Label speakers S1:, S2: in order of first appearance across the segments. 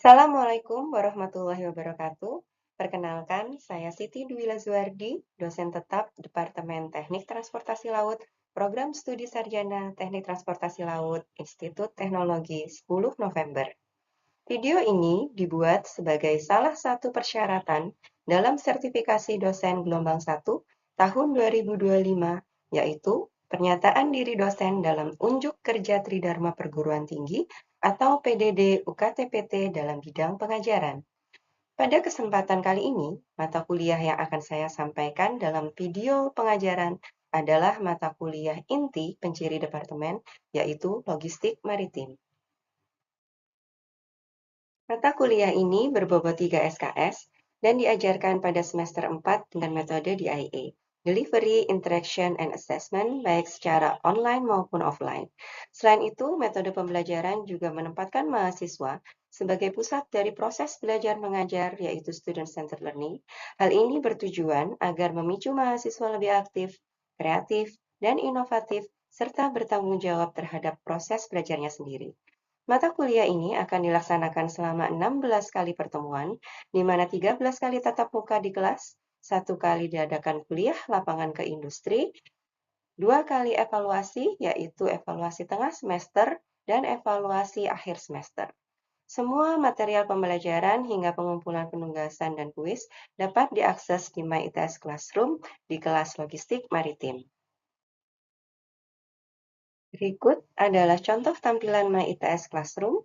S1: Assalamualaikum warahmatullahi wabarakatuh. Perkenalkan, saya Siti Dwi Lazuardi, dosen tetap Departemen Teknik Transportasi Laut, Program Studi Sarjana Teknik Transportasi Laut, Institut Teknologi 10 November. Video ini dibuat sebagai salah satu persyaratan dalam sertifikasi dosen gelombang 1 tahun 2025, yaitu pernyataan diri dosen dalam unjuk kerja Tridharma Perguruan Tinggi atau PDD UKTPT dalam bidang pengajaran. Pada kesempatan kali ini, mata kuliah yang akan saya sampaikan dalam video pengajaran adalah mata kuliah inti penciri departemen, yaitu Logistik Maritim. Mata kuliah ini berbobot 3 SKS dan diajarkan pada semester 4 dengan metode DIA, Delivery, Interaction, and Assessment, baik secara online maupun offline. Selain itu, metode pembelajaran juga menempatkan mahasiswa sebagai pusat dari proses belajar mengajar, yaitu Student-Centered Learning. Hal ini bertujuan agar memicu mahasiswa lebih aktif, kreatif, dan inovatif, serta bertanggung jawab terhadap proses belajarnya sendiri. Mata kuliah ini akan dilaksanakan selama 16 kali pertemuan, di mana 13 kali tatap muka di kelas, 1 kali diadakan kuliah lapangan ke industri, 2 kali evaluasi, yaitu evaluasi tengah semester dan evaluasi akhir semester. Semua material pembelajaran hingga pengumpulan penugasan dan kuis dapat diakses di MyITS Classroom di kelas Logistik Maritim. Berikut adalah contoh tampilan MyITS Classroom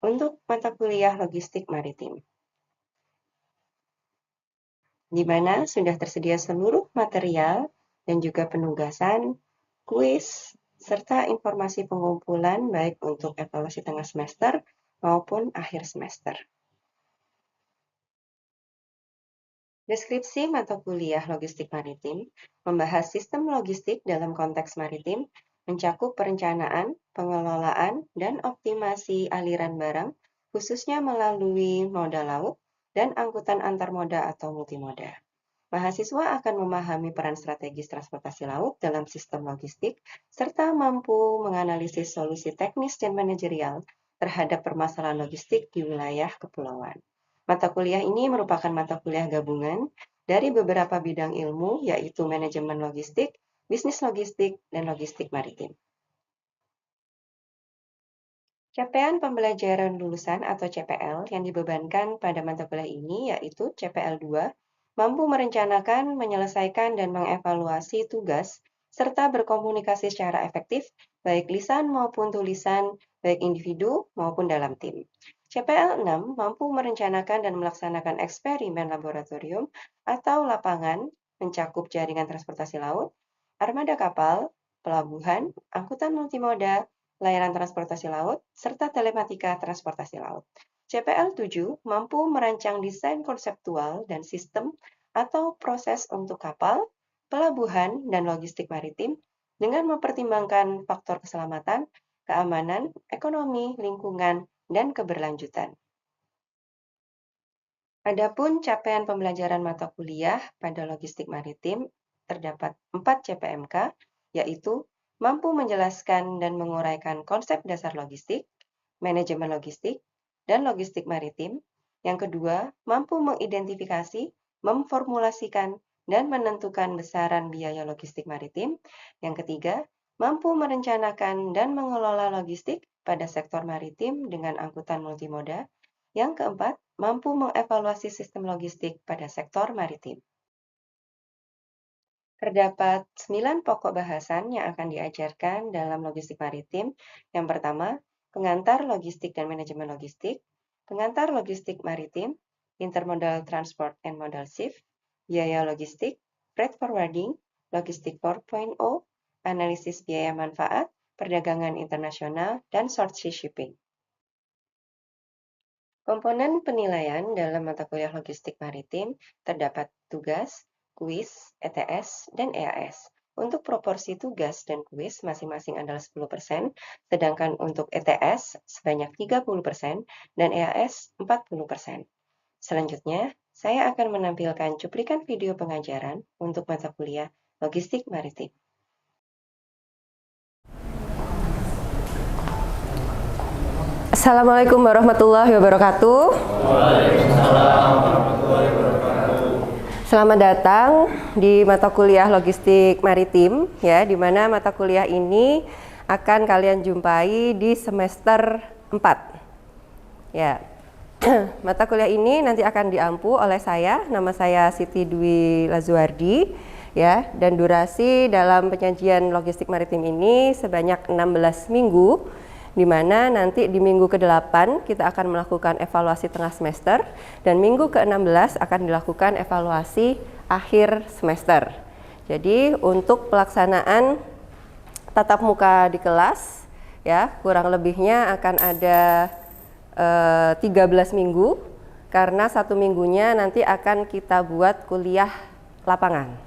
S1: untuk mata kuliah Logistik Maritim, di mana sudah tersedia seluruh material dan juga penugasan, kuis, serta informasi pengumpulan baik untuk evaluasi tengah semester maupun akhir semester. Deskripsi mata kuliah Logistik Maritim membahas sistem logistik dalam konteks maritim, mencakup perencanaan, pengelolaan, dan optimasi aliran barang, khususnya melalui moda laut dan angkutan antar moda atau multimoda. Mahasiswa akan memahami peran strategis transportasi laut dalam sistem logistik, serta mampu menganalisis solusi teknis dan manajerial terhadap permasalahan logistik di wilayah kepulauan. Mata kuliah ini merupakan mata kuliah gabungan dari beberapa bidang ilmu, yaitu manajemen logistik, bisnis logistik, dan logistik maritim. Capaian pembelajaran lulusan atau CPL yang dibebankan pada mata kuliah ini yaitu CPL 2, mampu merencanakan, menyelesaikan, dan mengevaluasi tugas, serta berkomunikasi secara efektif, baik lisan maupun tulisan, baik individu maupun dalam tim. CPL 6 mampu merencanakan dan melaksanakan eksperimen laboratorium atau lapangan, mencakup jaringan transportasi laut, armada kapal, pelabuhan, angkutan multimoda, layanan transportasi laut, serta telematika transportasi laut. CPL 7 mampu merancang desain konseptual dan sistem atau proses untuk kapal, pelabuhan, dan logistik maritim dengan mempertimbangkan faktor keselamatan, keamanan, ekonomi, lingkungan, dan keberlanjutan. Adapun capaian pembelajaran mata kuliah pada logistik maritim terdapat 4 CPMK, yaitu mampu menjelaskan dan menguraikan konsep dasar logistik, manajemen logistik, dan logistik maritim. Yang kedua, mampu mengidentifikasi, memformulasikan, dan menentukan besaran biaya logistik maritim. Yang ketiga, mampu merencanakan dan mengelola logistik pada sektor maritim dengan angkutan multimoda. Yang keempat, mampu mengevaluasi sistem logistik pada sektor maritim. Terdapat 9 pokok bahasan yang akan diajarkan dalam logistik maritim. Yang pertama, pengantar logistik dan manajemen logistik, pengantar logistik maritim, intermodal transport and modal shift, biaya logistik, freight forwarding, logistik 4.0, analisis biaya manfaat, perdagangan internasional, dan short sea shipping. Komponen penilaian dalam mata kuliah logistik maritim terdapat tugas, kuis, ETS, dan EAS. Untuk proporsi tugas dan kuis masing-masing adalah 10%, sedangkan untuk ETS sebanyak 30% dan EAS 40%. Selanjutnya, saya akan menampilkan cuplikan video pengajaran untuk mata kuliah logistik maritim.
S2: Assalamualaikum warahmatullahi wabarakatuh. Selamat datang di mata kuliah Logistik Maritim, ya, di mana mata kuliah ini akan kalian jumpai di semester 4. Ya. Mata kuliah ini nanti akan diampu oleh saya, nama saya Siti Dwi Lazuardi, ya, dan durasi dalam penyajian Logistik Maritim ini sebanyak 16 minggu, di mana nanti di minggu ke-8 kita akan melakukan evaluasi tengah semester dan minggu ke-16 akan dilakukan evaluasi akhir semester. Jadi untuk pelaksanaan tatap muka di kelas, ya, kurang lebihnya akan ada 13 minggu, karena 1 minggunya nanti akan kita buat kuliah lapangan.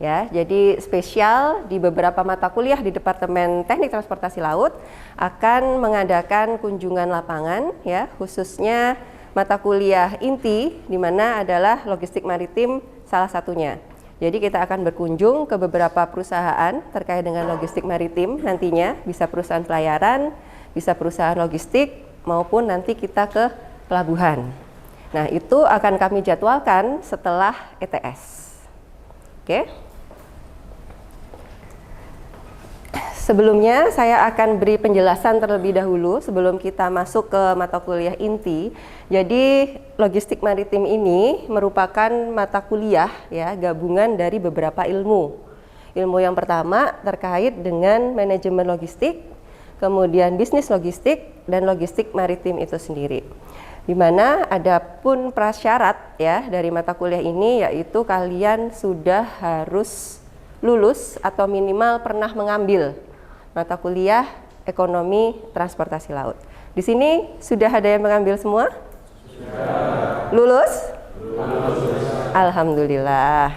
S2: Ya, jadi spesial di beberapa mata kuliah di Departemen Teknik Transportasi Laut akan mengadakan kunjungan lapangan, ya, khususnya mata kuliah inti di mana adalah Logistik Maritim salah satunya. Jadi kita akan berkunjung ke beberapa perusahaan terkait dengan logistik maritim nantinya, bisa perusahaan pelayaran, bisa perusahaan logistik, maupun nanti kita ke pelabuhan. Nah, itu akan kami jadwalkan setelah ETS. Oke. Sebelumnya saya akan beri penjelasan terlebih dahulu sebelum kita masuk ke mata kuliah inti. Jadi logistik maritim ini merupakan mata kuliah, ya, gabungan dari beberapa ilmu. Ilmu yang pertama terkait dengan manajemen logistik, kemudian bisnis logistik dan logistik maritim itu sendiri. Di mana ada pun prasyarat, ya, dari mata kuliah ini, yaitu kalian sudah harus lulus atau minimal pernah mengambil mata kuliah ekonomi transportasi laut. Di sini sudah ada yang mengambil semua? Sudah. Lulus? Lulus. Alhamdulillah.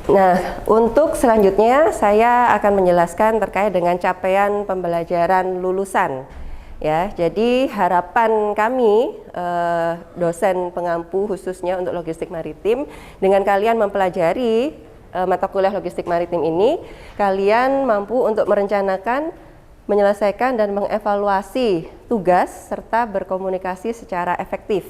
S2: Nah, untuk selanjutnya saya akan menjelaskan terkait dengan capaian pembelajaran lulusan. Ya, jadi harapan kami dosen pengampu khususnya untuk logistik maritim, dengan kalian mempelajari mata kuliah logistik maritim ini, kalian mampu untuk merencanakan, menyelesaikan dan mengevaluasi tugas serta berkomunikasi secara efektif.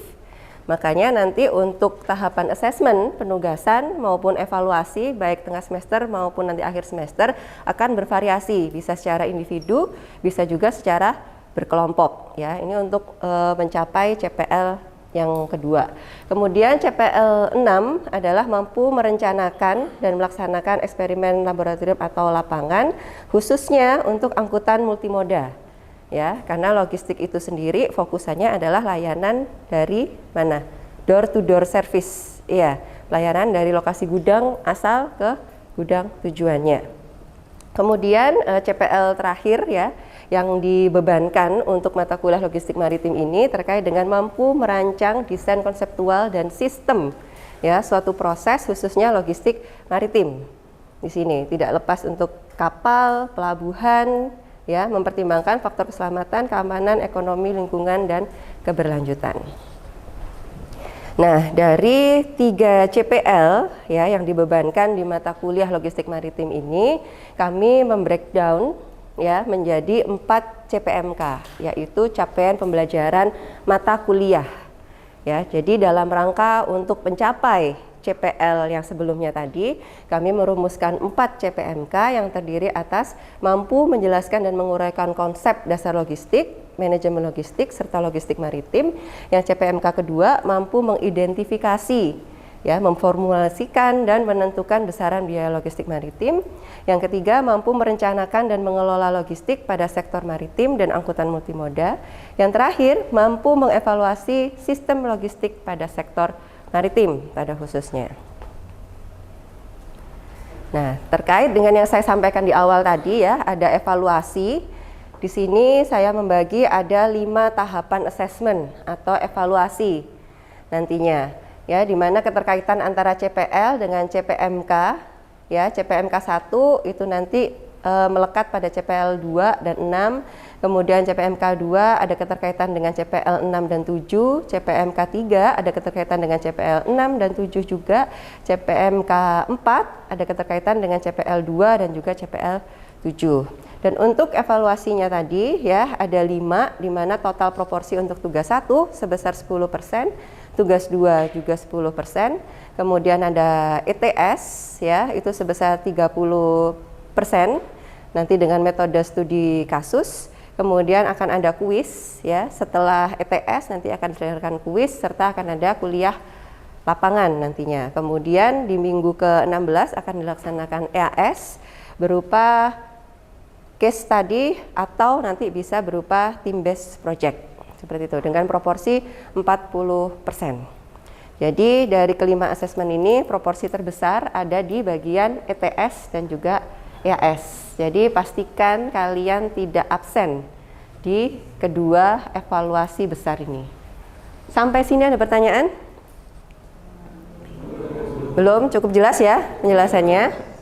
S2: Makanya nanti untuk tahapan asesmen, penugasan maupun evaluasi baik tengah semester maupun nanti akhir semester akan bervariasi, bisa secara individu, bisa juga secara berkelompok, ya. Ini untuk mencapai CPL yang kedua. Kemudian CPL 6 adalah mampu merencanakan dan melaksanakan eksperimen laboratorium atau lapangan khususnya untuk angkutan multimoda. Ya, karena logistik itu sendiri fokusannya adalah layanan dari mana? Door to door service. Iya, layanan dari lokasi gudang asal ke gudang tujuannya. Kemudian CPL terakhir, ya, yang dibebankan untuk mata kuliah logistik maritim ini terkait dengan mampu merancang desain konseptual dan sistem, ya, suatu proses khususnya logistik maritim. Di sini tidak lepas untuk kapal, pelabuhan, ya, mempertimbangkan faktor keselamatan, keamanan, ekonomi, lingkungan, dan keberlanjutan. Nah, dari 3 CPL, ya, yang dibebankan di mata kuliah logistik maritim ini, kami membreakdown, ya, menjadi 4 CPMK, yaitu capaian pembelajaran mata kuliah. Ya, jadi dalam rangka untuk mencapai CPL yang sebelumnya tadi, kami merumuskan 4 CPMK yang terdiri atas mampu menjelaskan dan menguraikan konsep dasar logistik, manajemen logistik, serta logistik maritim. Yang CPMK kedua mampu mengidentifikasi, ya, memformulasikan dan menentukan besaran biaya logistik maritim. Yang ketiga mampu merencanakan dan mengelola logistik pada sektor maritim dan angkutan multimoda. Yang terakhir mampu mengevaluasi sistem logistik pada sektor maritim pada khususnya. Nah, terkait dengan yang saya sampaikan di awal tadi, ya, ada evaluasi. Di sini saya membagi ada 5 tahapan assessment atau evaluasi nantinya, ya, di mana keterkaitan antara CPL dengan CPMK, ya. CPMK 1 itu nanti melekat pada CPL 2 dan 6, kemudian CPMK 2 ada keterkaitan dengan CPL 6 dan 7, CPMK 3 ada keterkaitan dengan CPL 6 dan 7 juga, CPMK 4 ada keterkaitan dengan CPL 2 dan juga CPL 7. Dan untuk evaluasinya tadi ya ada 5, di mana total proporsi untuk tugas 1 sebesar 10%, tugas 2 juga 10%, kemudian ada ETS ya itu sebesar 30% nanti dengan metode studi kasus, kemudian akan ada kuis ya setelah ETS nanti akan diselenggarakan kuis serta akan ada kuliah lapangan nantinya. Kemudian di minggu ke-16 akan dilaksanakan EAS berupa case study atau nanti bisa berupa team based project seperti itu dengan proporsi 40%. Jadi dari kelima asesmen ini proporsi terbesar ada di bagian ETS dan juga EAS. Jadi pastikan kalian tidak absen di kedua evaluasi besar ini. Sampai sini ada pertanyaan? Belum? Cukup jelas ya penjelasannya?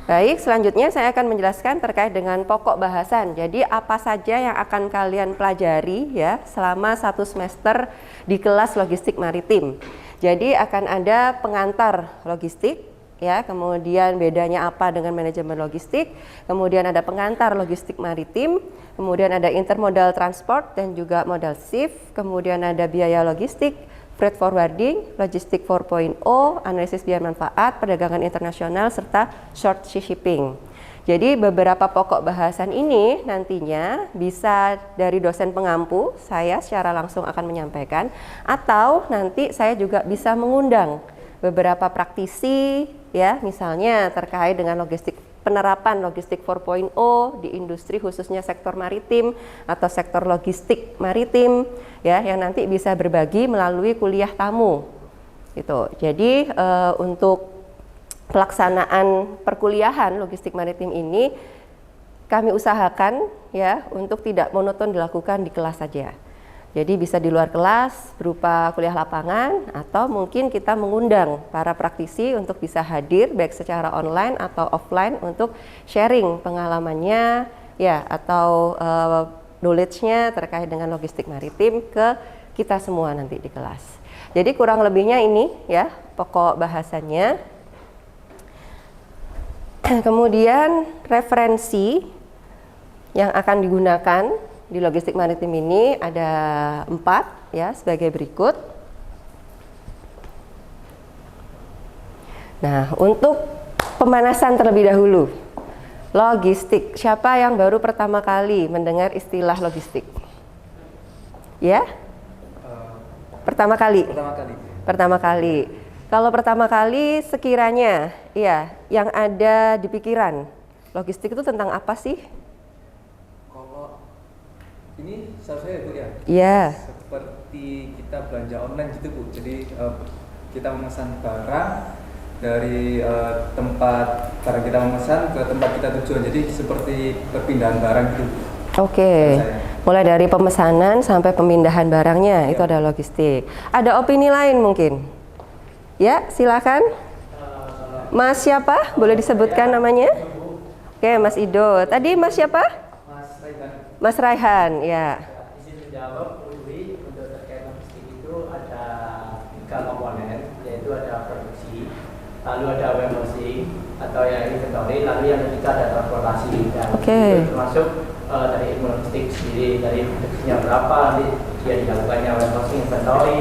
S2: Baik, selanjutnya saya akan menjelaskan terkait dengan pokok bahasan. Jadi apa saja yang akan kalian pelajari ya selama 1 semester di kelas logistik maritim. Jadi akan ada pengantar logistik ya, kemudian bedanya apa dengan manajemen logistik, kemudian ada pengantar logistik maritim, kemudian ada intermodal transport dan juga modal shift, kemudian ada biaya logistik, freight forwarding, logistik 4.0, analisis biaya manfaat, perdagangan internasional, serta short sea shipping. Jadi beberapa pokok bahasan ini nantinya bisa dari dosen pengampu, saya secara langsung akan menyampaikan, atau nanti saya juga bisa mengundang beberapa praktisi ya, misalnya terkait dengan logistik, penerapan logistik 4.0 di industri khususnya sektor maritim atau sektor logistik maritim ya, yang nanti bisa berbagi melalui kuliah tamu gitu. Jadi untuk pelaksanaan perkuliahan logistik maritim ini kami usahakan ya untuk tidak monoton dilakukan di kelas saja. Jadi bisa di luar kelas berupa kuliah lapangan atau mungkin kita mengundang para praktisi untuk bisa hadir baik secara online atau offline untuk sharing pengalamannya ya atau knowledge-nya terkait dengan logistik maritim ke kita semua nanti di kelas. Jadi kurang lebihnya ini ya pokok bahasannya. Kemudian referensi yang akan digunakan di logistik maritim ini ada 4 ya sebagai berikut. Nah, untuk pemanasan terlebih dahulu. Logistik, siapa yang baru pertama kali mendengar istilah logistik? Ya? Pertama kali. Pertama kali. Kalau pertama kali sekiranya ya yang ada di pikiran, logistik itu tentang apa sih?
S3: Ini saya Bu ya?
S2: Iya.
S3: Seperti kita belanja online gitu Bu. Jadi kita memesan barang dari tempat barang kita memesan ke tempat kita tujuan. Jadi seperti perpindahan barang gitu.
S2: Oke. Mulai dari pemesanan sampai pemindahan barangnya itu adalah logistik. Ada opini lain mungkin? Ya, silakan. Mas siapa? Boleh disebutkan namanya? Oke, Mas Ido. Tadi Mas siapa? Mas Raihan, ya.
S4: Izin menjawab, Udwi, untuk terkait logistik itu ada 3 komponen, yaitu ada produksi, lalu ada warehousing atau yang inventory, lalu yang ketiga ada transportasi. Dan itu termasuk dari ilmu logistik sendiri, dari produksinya berapa, nanti dia dilakukannya warehousing, inventory,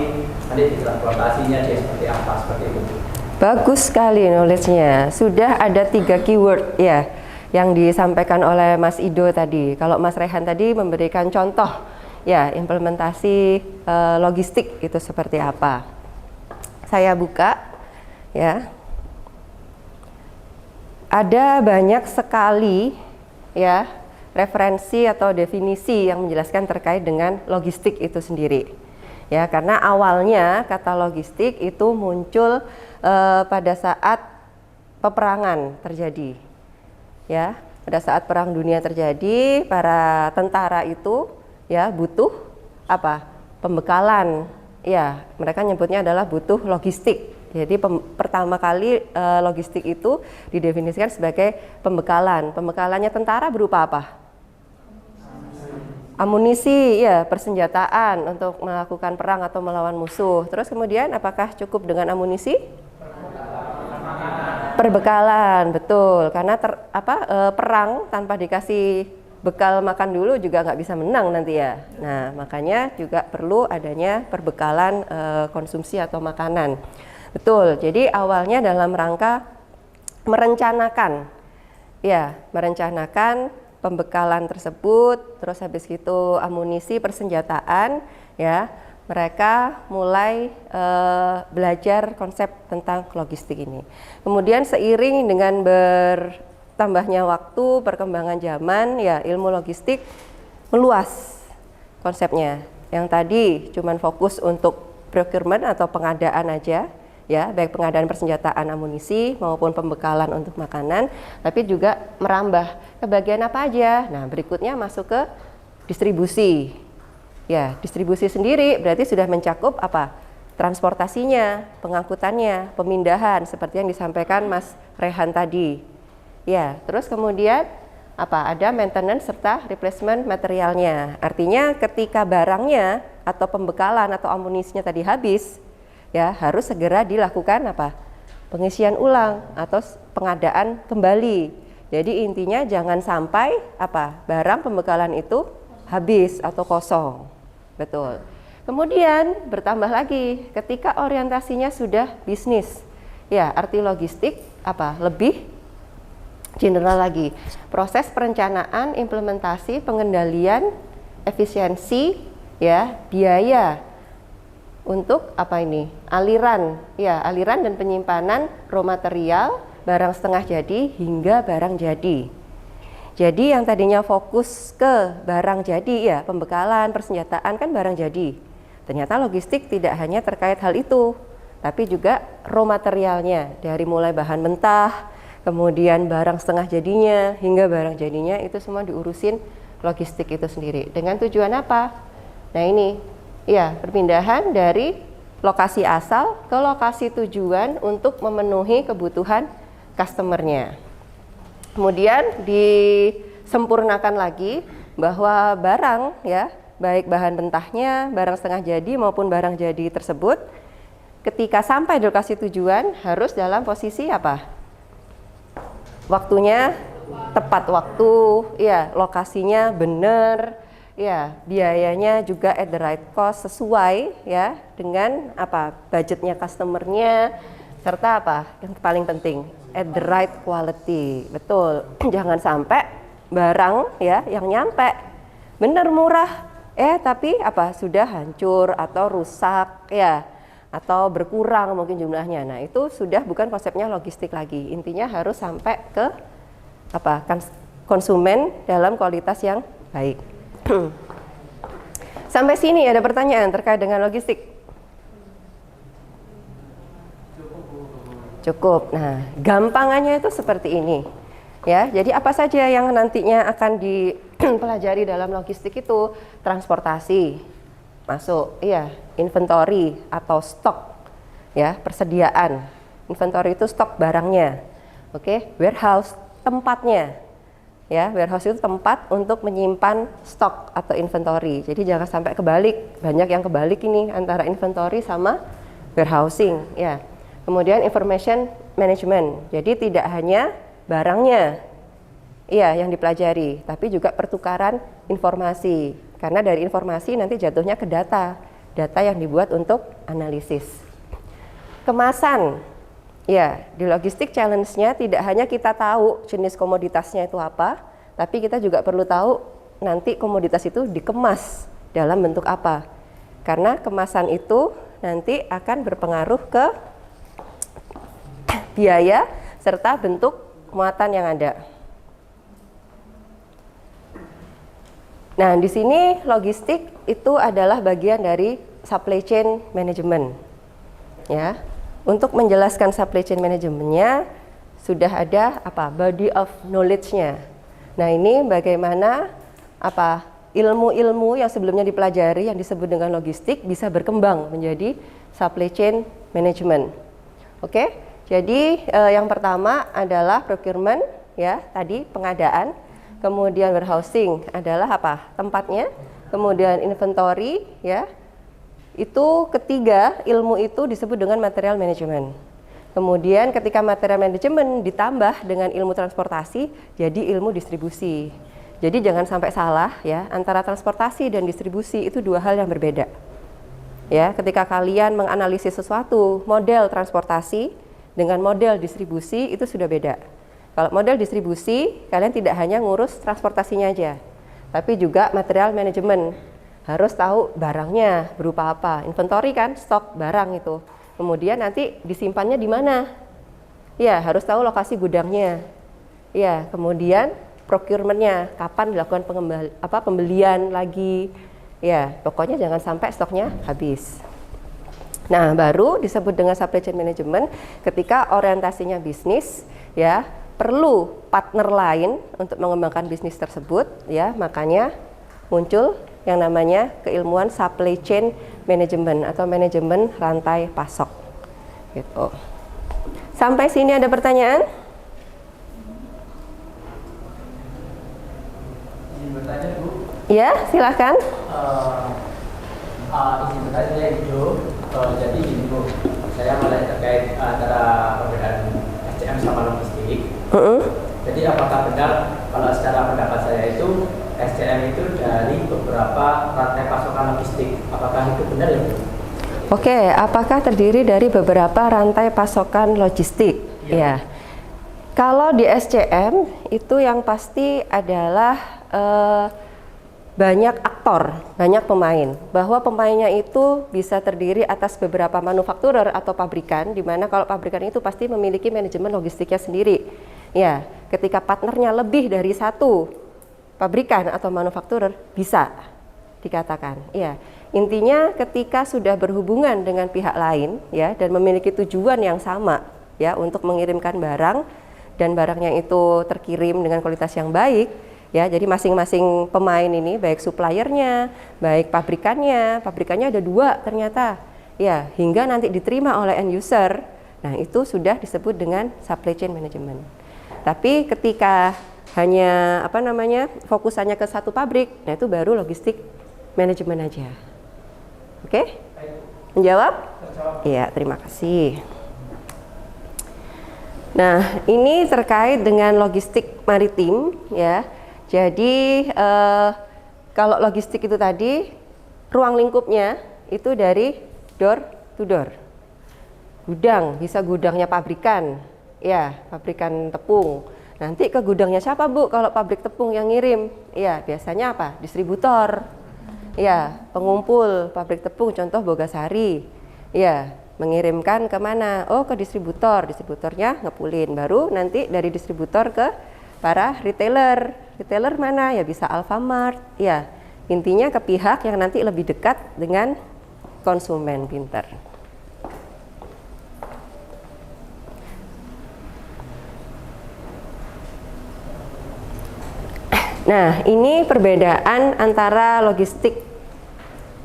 S4: nanti di transportasinya dia seperti apa, seperti itu.
S2: Bagus sekali knowledge-nya. Sudah ada 3 keyword ya yang disampaikan oleh Mas Ido tadi. Kalau Mas Rehan tadi memberikan contoh ya implementasi logistik itu seperti apa. Saya buka ya. Ada banyak sekali ya referensi atau definisi yang menjelaskan terkait dengan logistik itu sendiri. Ya, karena awalnya kata logistik itu muncul pada saat peperangan terjadi. Ya, pada saat perang dunia terjadi, para tentara itu ya butuh apa? Pembekalan. Ya, mereka nyebutnya adalah butuh logistik Jadi pertama kali logistik itu didefinisikan sebagai pembekalan. Pembekalannya tentara berupa apa? Amunisi, ya, persenjataan untuk melakukan perang atau melawan musuh. Terus kemudian apakah cukup dengan amunisi? Perbekalan, betul. Karena perang tanpa dikasih bekal makan dulu juga nggak bisa menang nanti ya. Nah, makanya juga perlu adanya perbekalan konsumsi atau makanan. Betul. Jadi awalnya dalam rangka merencanakan, ya, merencanakan pembekalan tersebut, terus habis itu amunisi, persenjataan, ya, mereka mulai belajar konsep tentang logistik ini. Kemudian seiring dengan bertambahnya waktu, perkembangan zaman, ya, ilmu logistik meluas konsepnya. Yang tadi cuman fokus untuk procurement atau pengadaan aja, ya, baik pengadaan persenjataan amunisi maupun pembekalan untuk makanan, tapi juga merambah ke bagian apa aja. Nah, berikutnya masuk ke distribusi. Ya, distribusi sendiri berarti sudah mencakup apa? Transportasinya, pengangkutannya, pemindahan seperti yang disampaikan Mas Rehan tadi. Ya, terus kemudian apa? Ada maintenance serta replacement materialnya. Artinya ketika barangnya atau pembekalan atau amunisinya tadi habis, ya, harus segera dilakukan apa? Pengisian ulang atau pengadaan kembali. Jadi intinya jangan sampai apa? Barang pembekalan itu habis atau kosong. Betul. Kemudian bertambah lagi ketika orientasinya sudah bisnis. Ya, arti logistik apa? Lebih general lagi. Proses perencanaan, implementasi, pengendalian, efisiensi, ya, biaya untuk apa ini? Aliran, ya, aliran dan penyimpanan raw material, barang setengah jadi hingga barang jadi. Jadi yang tadinya fokus ke barang jadi, ya, pembekalan, persenjataan kan barang jadi. Ternyata logistik tidak hanya terkait hal itu, tapi juga raw materialnya, dari mulai bahan mentah, kemudian barang setengah jadinya hingga barang jadinya, itu semua diurusin logistik itu sendiri. Dengan tujuan apa? Nah ini, ya, perpindahan dari lokasi asal ke lokasi tujuan untuk memenuhi kebutuhan customernya. Kemudian disempurnakan lagi bahwa barang, ya, baik bahan mentahnya, barang setengah jadi maupun barang jadi tersebut, ketika sampai di lokasi tujuan harus dalam posisi apa? Waktunya tepat waktu, ya, lokasinya benar, ya, biayanya juga at the right cost, sesuai, ya, dengan apa? Budgetnya customernya, serta apa? Yang paling penting, at the right quality. Betul. Jangan sampai barang, ya, yang nyampe benar murah, tapi apa? Sudah hancur atau rusak, ya, atau berkurang mungkin jumlahnya. Nah, itu sudah bukan konsepnya logistik lagi. Intinya harus sampai ke apa? Konsumen dalam kualitas yang baik. Sampai sini ada pertanyaan terkait dengan logistik? Cukup. Nah, gampangannya itu seperti ini. Ya, jadi apa saja yang nantinya akan dipelajari dalam logistik itu? Transportasi masuk, iya, inventory atau stok, ya, persediaan. Inventory itu stok barangnya. Oke, warehouse tempatnya. Ya, warehouse itu tempat untuk menyimpan stok atau inventory. Jadi jangan sampai kebalik. Banyak yang kebalik ini antara inventory sama warehousing, ya. Kemudian information management. Jadi tidak hanya barangnya, iya, yang dipelajari, tapi juga pertukaran informasi. Karena dari informasi nanti jatuhnya ke data yang dibuat untuk analisis. Kemasan, ya, di logistik challenge-nya tidak hanya kita tahu jenis komoditasnya itu apa, tapi kita juga perlu tahu nanti komoditas itu dikemas dalam bentuk apa. Karena kemasan itu nanti akan berpengaruh ke biaya serta bentuk muatan yang ada. Nah, di sini logistik itu adalah bagian dari supply chain management. Ya, untuk menjelaskan supply chain manajemennya sudah ada apa? Body of knowledge-nya. Nah, ini bagaimana apa? Ilmu-ilmu yang sebelumnya dipelajari yang disebut dengan logistik bisa berkembang menjadi supply chain management. Oke, jadi yang pertama adalah procurement, ya, tadi pengadaan. Kemudian warehousing adalah apa? Tempatnya. Kemudian inventory, ya. Itu ketiga, ilmu itu disebut dengan material management. Kemudian ketika material management ditambah dengan ilmu transportasi, jadi ilmu distribusi. Jadi jangan sampai salah, ya, antara transportasi dan distribusi itu dua hal yang berbeda. Ya, ketika kalian menganalisis sesuatu, model transportasi dengan model distribusi itu sudah beda. Kalau model distribusi, kalian tidak hanya ngurus transportasinya aja, tapi juga material manajemen. Harus tahu barangnya berupa apa, inventory kan, stok barang itu. Kemudian nanti disimpannya di mana? Ya, harus tahu lokasi gudangnya. Ya, kemudian procurement-nya, kapan dilakukan pembelian lagi. Ya, pokoknya jangan sampai stoknya habis. Nah, baru disebut dengan supply chain management ketika orientasinya bisnis, ya, perlu partner lain untuk mengembangkan bisnis tersebut, ya, makanya muncul yang namanya keilmuan supply chain management atau manajemen rantai pasok. Gitu. Sampai sini ada pertanyaan?
S4: Izin bertanya, Bu.
S2: Ya, silahkan.
S4: Izin bertanya itu, jadi gini Bu, saya mulai terkait antara perbedaan SCM sama logistik. Jadi apakah benar kalau secara pendapat saya itu SCM itu dari beberapa rantai pasokan logistik? Apakah itu benar ya Bu?
S2: Oke, apakah terdiri dari beberapa rantai pasokan logistik? Ya. Kalau di SCM itu yang pasti adalah banyak aktor, banyak pemain. Bahwa pemainnya itu bisa terdiri atas beberapa manufakturer atau pabrikan, di mana kalau pabrikan itu pasti memiliki manajemen logistiknya sendiri. Ya, ketika partnernya lebih dari satu pabrikan atau manufakturer bisa dikatakan. Ya, intinya ketika sudah berhubungan dengan pihak lain, ya, dan memiliki tujuan yang sama, ya, untuk mengirimkan barang dan barangnya itu terkirim dengan kualitas yang baik. Ya, jadi masing-masing pemain ini, baik suppliernya, baik pabrikannya ada dua ternyata, ya, hingga nanti diterima oleh end user. Nah, itu sudah disebut dengan supply chain management. Tapi ketika hanya fokusannya ke satu pabrik, nah itu baru logistik manajemen aja. Oke? Menjawab? Iya, terima kasih. Nah, ini terkait dengan logistik maritim, ya. Jadi kalau logistik itu tadi ruang lingkupnya itu dari door to door. Gudang, bisa gudangnya pabrikan, ya, pabrikan tepung. Nanti ke gudangnya siapa Bu kalau pabrik tepung yang ngirim? Ya, biasanya apa? Distributor. Ya, pengumpul pabrik tepung, contoh Bogasari. Ya, mengirimkan ke mana? Oh, ke distributor. Distributornya ngepulin. Baru nanti dari distributor ke para retailer. Retailer mana? Ya bisa Alfamart. Ya, intinya ke pihak yang nanti lebih dekat dengan konsumen. Pinter. Nah, ini perbedaan antara logistik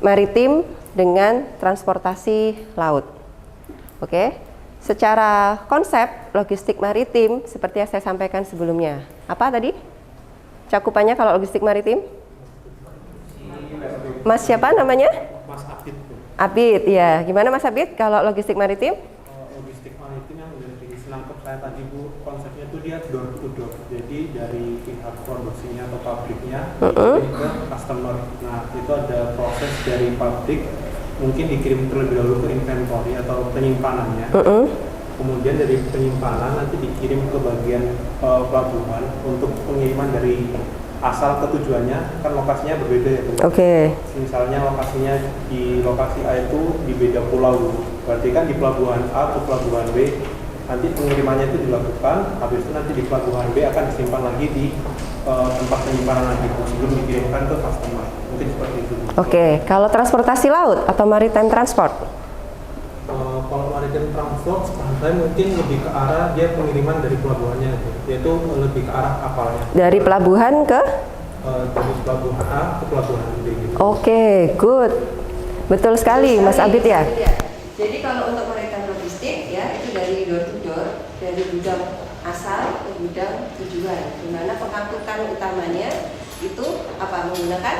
S2: maritim dengan transportasi laut. Oke, secara konsep logistik maritim seperti yang saya sampaikan sebelumnya. Apa tadi cakupannya kalau logistik maritim? Mas siapa namanya?
S5: Mas Abid.
S2: Abid, ya. Gimana Mas Abid kalau logistik maritim?
S5: Logistik maritim yang udah disenangkep saya tadi Bu, konsepnya itu dia door to door. Jadi dari pihak produksinya atau pabriknya dikirim ke customer. Nah, itu ada proses dari pabrik mungkin dikirim terlebih dahulu ke inventory atau penyimpanannya. Kemudian dari penyimpanan nanti dikirim ke bagian pelabuhan untuk pengiriman dari asal ke tujuannya, kan lokasinya berbeda ya Bu.
S2: Oke.
S5: Misalnya lokasinya di lokasi A itu di beda pulau, berarti kan di pelabuhan A atau pelabuhan B nanti pengirimannya itu dilakukan, habis itu nanti di pelabuhan B akan disimpan lagi di tempat penyimpanan lagi sebelum dikirimkan ke customer. Mungkin seperti itu.
S2: Oke, kalau transportasi laut atau maritime transport?
S5: Kalau maritime transport, saya mungkin lebih ke arah dia pengiriman dari pelabuhannya, yaitu lebih ke arah kapalnya.
S2: Dari pelabuhan ke?
S5: Dari pelabuhan A ke pelabuhan B. Gitu.
S2: Oke, good. Betul sekali, Mas Abid ya. Jadi kalau untuk maritime logistik ya itu dari door to door, dari gudang asal ke gudang tujuan, di mana pengangkutan utamanya itu apa, menggunakan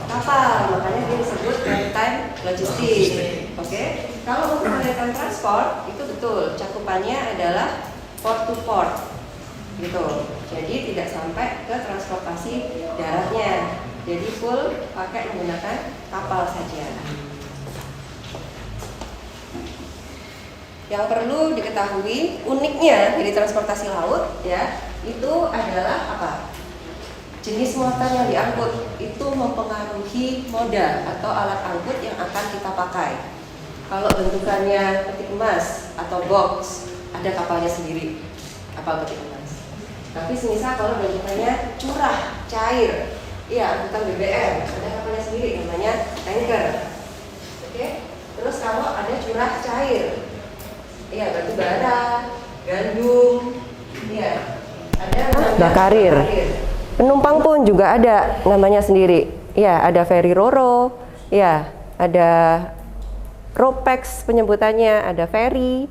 S2: kapal, makanya dia disebut maritime logistik. Oke. Kalau untuk maritime transport itu betul cakupannya adalah port to port gitu, jadi tidak sampai ke transportasi daratnya, jadi full pakai menggunakan kapal saja. Yang perlu diketahui uniknya dari transportasi laut ya itu adalah apa? Jenis muatan yang diangkut itu mempengaruhi moda atau alat angkut yang akan kita pakai. Kalau bentukannya peti kemas atau box, ada kapalnya sendiri, kapal peti kemas. Tapi semisal kalau bentukannya curah, cair, iya angkutan BBM, ada kapalnya sendiri, namanya tanker. Oke. Terus kalau ada curah cair, iya batu bara, gandum, iya ada namanya Karir. Penumpang pun juga ada namanya sendiri. Ya, ada ferry roro, ya, ada ropex penyebutannya, ada ferry,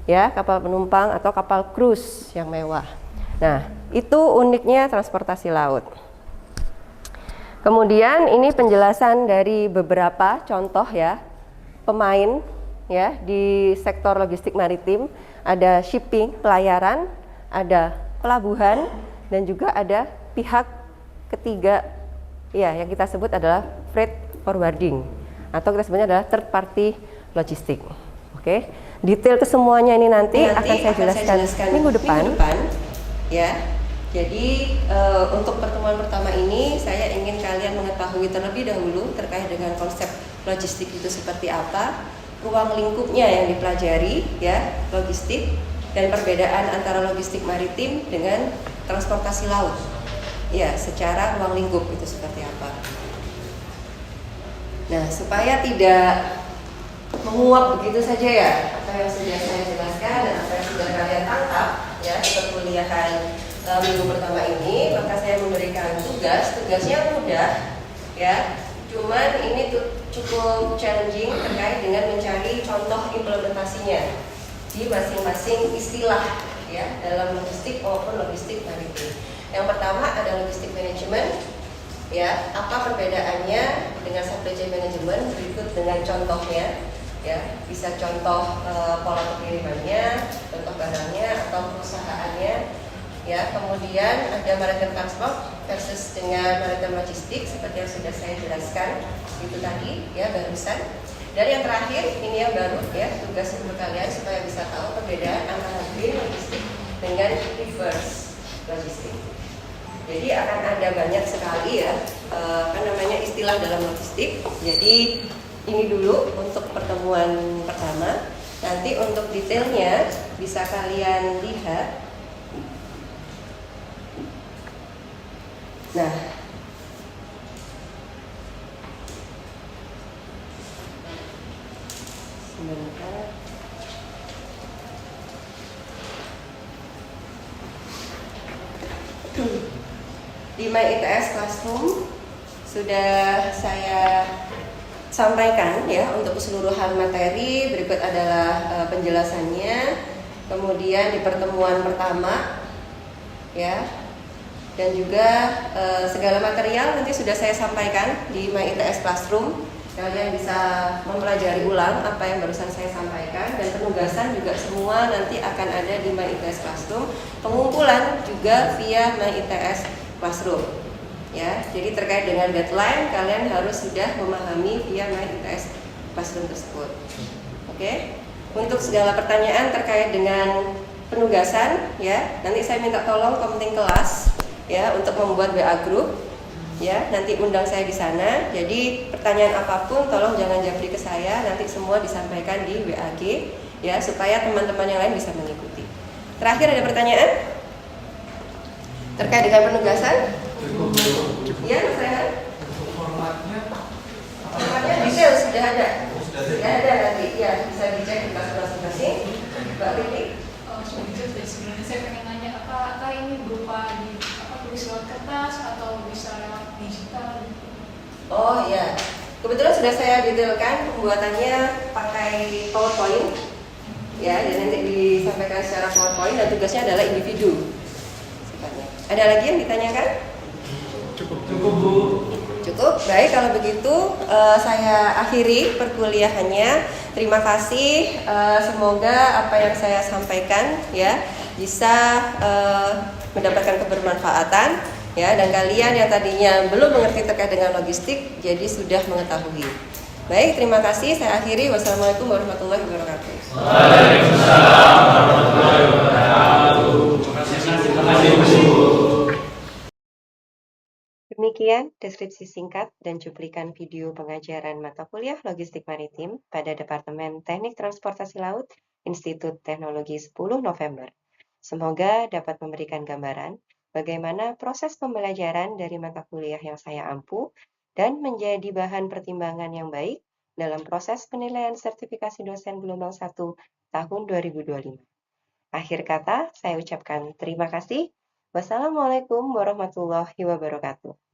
S2: ya, kapal penumpang atau kapal cruise yang mewah. Nah, itu uniknya transportasi laut. Kemudian ini penjelasan dari beberapa contoh ya, pemain ya di sektor logistik maritim, ada shipping, pelayaran, ada pelabuhan, dan juga ada pihak ketiga ya yang kita sebut adalah freight forwarding atau kita sebutnya adalah third party logistik. Oke. Detail kesemuanya ini nanti akan saya jelaskan minggu depan ya. Jadi untuk pertemuan pertama ini saya ingin kalian mengetahui terlebih dahulu terkait dengan konsep logistik itu seperti apa, ruang lingkupnya yang dipelajari ya, logistik, dan perbedaan antara logistik maritim dengan transportasi laut. Ya, secara ruang lingkup itu seperti apa. Nah, supaya tidak menguap begitu saja ya, apa yang sudah saya jelaskan dan apa yang sudah kalian tangkap ya di perkuliahan minggu pertama ini, maka saya memberikan tugasnya mudah ya. Cuman ini cukup challenging terkait dengan mencari contoh implementasinya di masing-masing istilah ya dalam logistik maupun logistik maritim. Yang pertama ada logistik manajemen, ya apa perbedaannya dengan supply chain management, berikut dengan contohnya, ya bisa contoh pola pengirimannya, contoh barangnya atau perusahaannya, ya kemudian ada maritime transport versus dengan maritime logistik seperti yang sudah saya jelaskan itu tadi, ya barusan. Dan yang terakhir ini yang baru ya tugas untuk kalian supaya bisa tahu perbedaan antara green logistik dengan reverse logistik. Jadi akan ada banyak sekali ya istilah dalam logistik. Jadi ini dulu untuk pertemuan pertama. Nanti untuk detailnya bisa kalian lihat. Nah, sebentar. Di My ITS Classroom sudah saya sampaikan ya untuk keseluruhan materi. Berikut adalah penjelasannya. Kemudian di pertemuan pertama ya, dan juga segala material nanti sudah saya sampaikan di My ITS Classroom. Kalian bisa mempelajari ulang apa yang barusan saya sampaikan, dan penugasan juga semua nanti akan ada di My ITS Classroom. Pengumpulan juga via My ITS Classroom. Ya, jadi terkait dengan deadline kalian harus sudah memahami via My ITS Classroom tersebut. Oke. Untuk segala pertanyaan terkait dengan penugasan ya, nanti saya minta tolong komting kelas ya untuk membuat WA group. Ya, nanti undang saya di sana. Jadi pertanyaan apapun tolong jangan japri ke saya, nanti semua disampaikan di WAG ya supaya teman-teman yang lain bisa mengikuti. Terakhir ada pertanyaan terkait dengan penugasan? Iya, saya. Formatnya detail sudah ada. Sudah ada nanti. Ya, bisa dicek di kelas masing-masing. Mbak Lili.
S6: Sebenarnya saya pengen nanya apakah ini berupa tulis lewat kertas atau bisa lewat digital?
S2: Oh ya, Kebetulan sudah saya detailkan pembuatannya pakai PowerPoint, ya, dan nanti disampaikan secara PowerPoint dan tugasnya adalah individu. Sifatnya. Ada lagi yang ditanyakan?
S5: Cukup
S3: Bu.
S2: Cukup, baik kalau begitu saya akhiri perkuliahannya. Terima kasih, semoga apa yang saya sampaikan ya bisa mendapatkan kebermanfaatan ya, dan kalian yang tadinya belum mengerti terkait dengan logistik jadi sudah mengetahui. Baik, terima kasih, saya akhiri. Wassalamualaikum warahmatullahi wabarakatuh.
S3: Waalaikumsalam warahmatullahi wabarakatuh. Terima kasih Bu.
S1: Demikian deskripsi singkat dan cuplikan video pengajaran mata kuliah Logistik Maritim pada Departemen Teknik Transportasi Laut, Institut Teknologi 10 November. Semoga dapat memberikan gambaran bagaimana proses pembelajaran dari mata kuliah yang saya ampu dan menjadi bahan pertimbangan yang baik dalam proses penilaian sertifikasi dosen gelombang 1 tahun 2025. Akhir kata, saya ucapkan terima kasih. Wassalamualaikum warahmatullahi wabarakatuh.